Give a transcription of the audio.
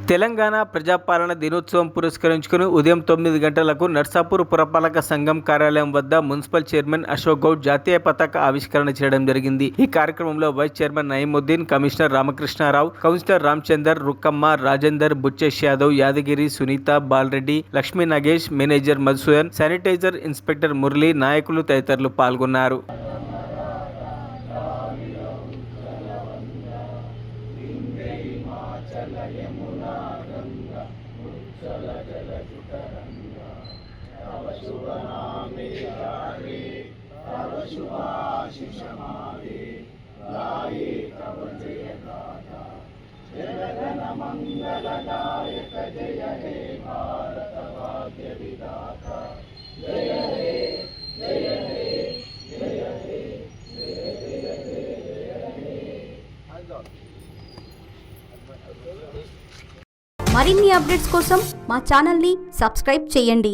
తెలంగాణ ప్రజాపాలన దినోత్సవం పురస్కరించుకుని ఉదయం 9 గంటలకు నర్సాపూర్ పురపాలక సంఘం కార్యాలయం వద్ద మున్సిపల్ చైర్మన్ అశోక్ గౌడ్ జాతీయ పతాక ఆవిష్కరణ చేయడం జరిగింది. ఈ కార్యక్రమంలో vice chairman Nayeemuddin, commissioner Ramakrishna Rao, councillor Ramachander, Rukkamma, Rajender, Buchchesh Yadav, Yadagiri, Sunitha, Balareddy, Lakshmi Nagesh, manager Madhusudan, sanitizer inspector Murali, నాయకులు తదితరులు పాల్గొన్నారు. మరిన్ని అప్డేట్స్ కోసం మా ఛానల్ని సబ్స్క్రైబ్ చేయండి.